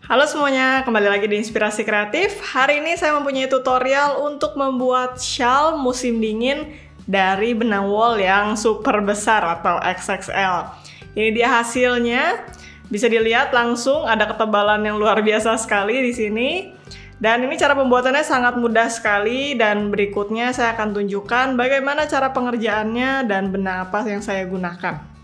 Halo semuanya, kembali lagi di Inspirasi Kreatif. Hari ini saya mempunyai tutorial untuk membuat shawl musim dingin dari benang wool yang super besar atau XXL. Ini dia hasilnya. Bisa dilihat langsung ada ketebalan yang luar biasa sekali di sini. Dan ini cara pembuatannya sangat mudah sekali, dan berikutnya saya akan tunjukkan bagaimana cara pengerjaannya dan benang apa yang saya gunakan.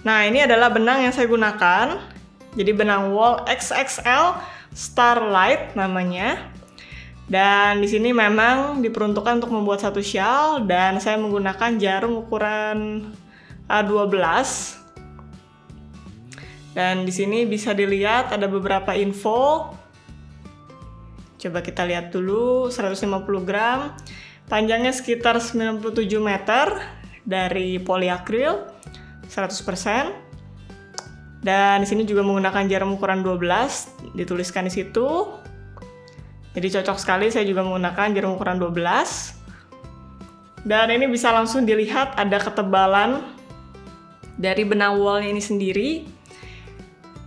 Nah, ini adalah benang yang saya gunakan. Jadi benang wool XXL Starlight namanya. Dan di sini memang diperuntukkan untuk membuat satu shawl, dan saya menggunakan jarum ukuran A12. Dan di sini bisa dilihat ada beberapa info. Coba kita lihat dulu, 150 gram. Panjangnya sekitar 97 meter dari poliakril 100%. Dan di sini juga menggunakan jarum ukuran 12, dituliskan di situ. Jadi cocok sekali, saya juga menggunakan jarum ukuran 12. Dan ini bisa langsung dilihat ada ketebalan dari benang woolnya ini sendiri.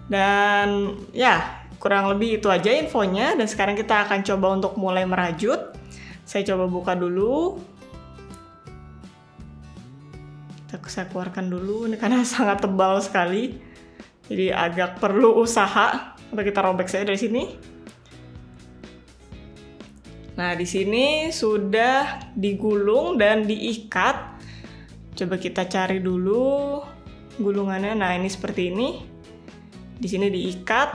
Dan ya, kurang lebih itu aja infonya. Dan sekarang kita akan coba untuk mulai merajut. Saya coba buka dulu. Saya keluarkan dulu, ini karena sangat tebal sekali. Jadi agak perlu usaha. Untuk kita robek saja dari sini. Nah, di sini sudah digulung dan diikat. Coba kita cari dulu gulungannya. Nah, ini seperti ini. Di sini diikat.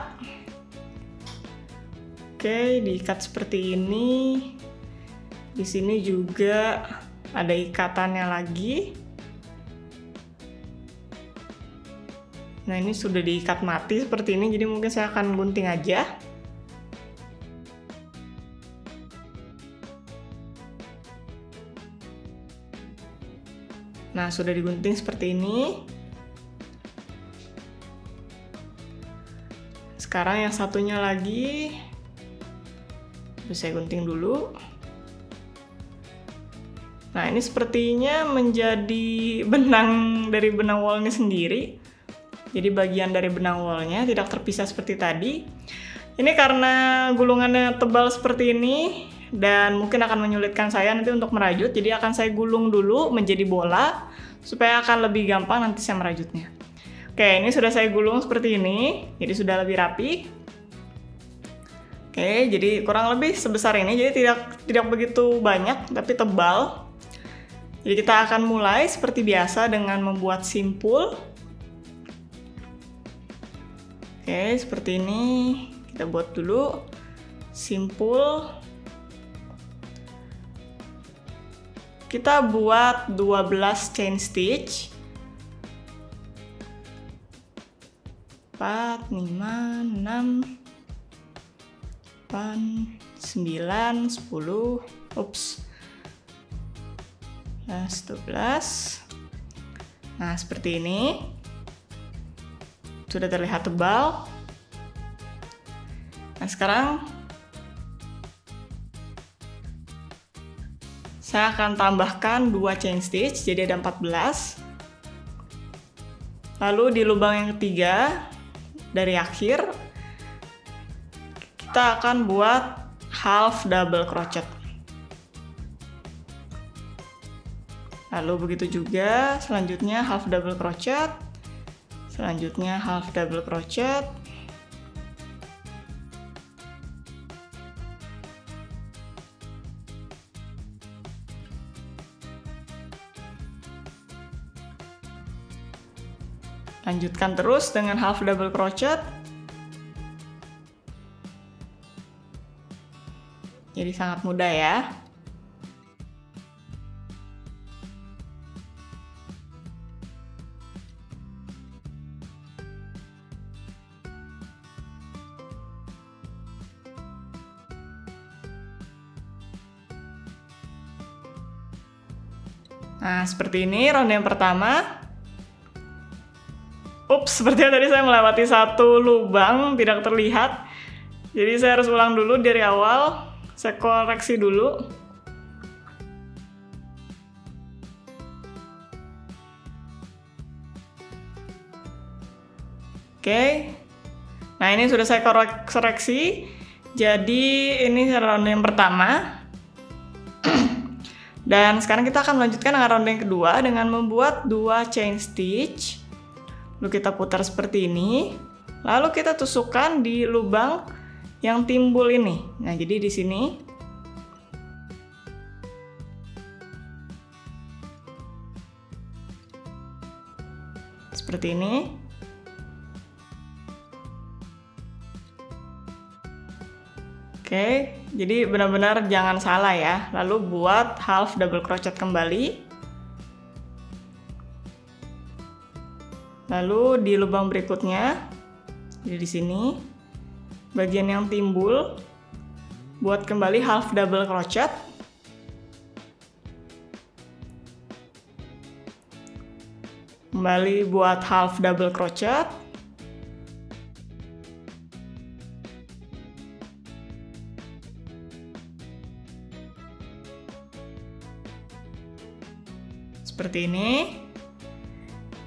Oke, diikat seperti ini. Di sini juga ada ikatannya lagi. Nah, ini sudah diikat mati seperti ini, jadi mungkin saya akan gunting aja. Nah, sudah digunting seperti ini. Sekarang yang satunya lagi, saya gunting dulu. Nah, ini sepertinya menjadi benang dari benang woolnya sendiri. Jadi bagian dari benang woolnya tidak terpisah seperti tadi. Ini karena gulungannya tebal seperti ini dan mungkin akan menyulitkan saya nanti untuk merajut. Jadi akan saya gulung dulu menjadi bola supaya akan lebih gampang nanti saya merajutnya. Oke, ini sudah saya gulung seperti ini. Jadi sudah lebih rapi. Oke, jadi kurang lebih sebesar ini. Jadi tidak begitu banyak tapi tebal. Jadi kita akan mulai seperti biasa dengan membuat simpul. Oke, seperti ini. Kita buat dulu simpul. Kita buat 12 chain stitch. 4, 5, 6, 8, 9, 10. Ups. 12. Nah, seperti ini. Sudah terlihat tebal. Nah, sekarang saya akan tambahkan 2 chain stitch, jadi ada 14. Lalu di lubang yang ketiga dari akhir kita akan buat half double crochet. Lalu begitu juga selanjutnya half double crochet. Selanjutnya half double crochet. Lanjutkan terus dengan half double crochet. Jadi sangat mudah ya. Nah, seperti ini ronde yang pertama. Ups, sepertinya tadi saya melewati satu lubang, tidak terlihat. Jadi saya harus ulang dulu dari awal. Saya koreksi dulu. Oke. Nah, ini sudah saya koreksi. Jadi ini ronde yang pertama. Dan sekarang kita akan melanjutkan dengan ronde yang kedua dengan membuat 2 chain stitch. Lalu kita putar seperti ini. Lalu kita tusukkan di lubang yang timbul ini. Nah, jadi di sini. Seperti ini. Oke, jadi benar-benar jangan salah ya. Lalu buat half double crochet kembali. Lalu di lubang berikutnya, jadi di sini, bagian yang timbul, buat kembali half double crochet. Kembali buat half double crochet. Seperti ini.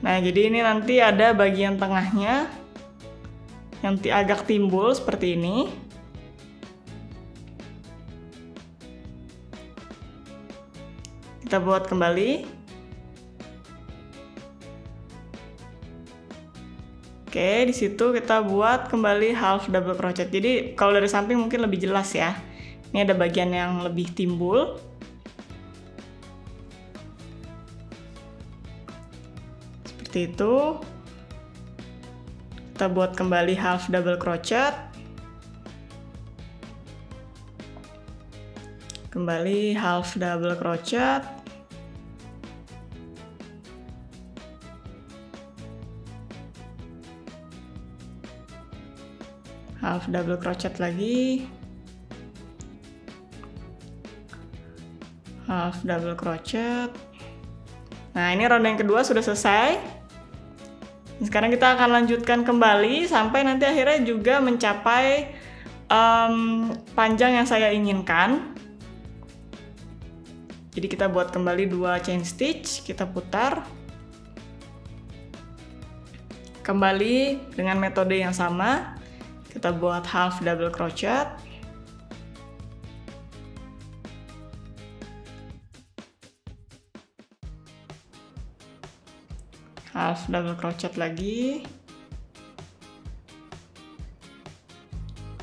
Nah, jadi ini nanti ada bagian tengahnya yang agak timbul seperti ini. Kita buat kembali. Oke, di situ kita buat kembali half double crochet. Jadi kalau dari samping mungkin lebih jelas ya. Ini ada bagian yang lebih timbul. Seperti itu. Kita buat kembali half double crochet. Kembali half double crochet. Half double crochet lagi. Half double crochet. Nah, ini ronde yang kedua sudah selesai. Sekarang kita akan lanjutkan kembali sampai nanti akhirnya juga mencapai panjang yang saya inginkan. Jadi kita buat kembali 2 chain stitch, kita putar. Kembali dengan metode yang sama, kita buat half double crochet. Half double crochet lagi.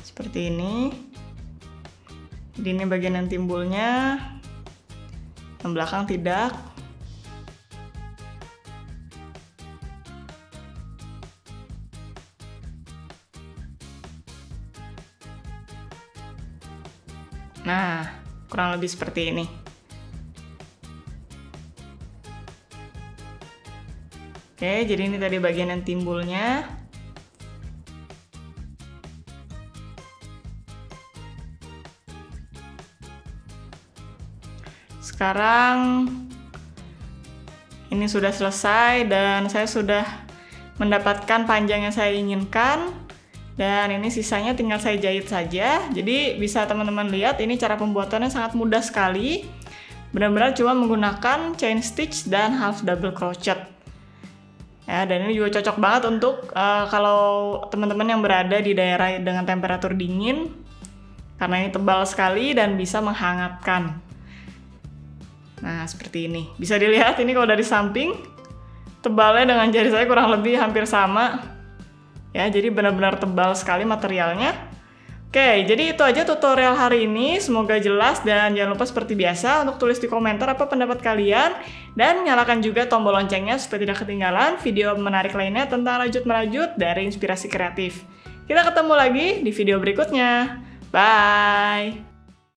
Seperti ini. Jadi ini bagian yang timbulnya. Yang belakang tidak. Nah, kurang lebih seperti ini. Oke, jadi ini tadi bagian yang timbulnya. Sekarang ini sudah selesai dan saya sudah mendapatkan panjang yang saya inginkan. Dan ini sisanya tinggal saya jahit saja. Jadi bisa teman-teman lihat ini cara pembuatannya sangat mudah sekali. Benar-benar cuma menggunakan chain stitch dan half double crochet. Ya, dan ini juga cocok banget untuk kalau teman-teman yang berada di daerah dengan temperatur dingin. Karena ini tebal sekali dan bisa menghangatkan. Nah, seperti ini. Bisa dilihat ini kalau dari samping, tebalnya dengan jari saya kurang lebih hampir sama. Ya, jadi benar-benar tebal sekali materialnya. Oke, jadi itu aja tutorial hari ini. Semoga jelas dan jangan lupa seperti biasa untuk tulis di komentar apa pendapat kalian. Dan nyalakan juga tombol loncengnya supaya tidak ketinggalan video menarik lainnya tentang rajut-merajut dari Inspirasi Kreatif. Kita ketemu lagi di video berikutnya. Bye!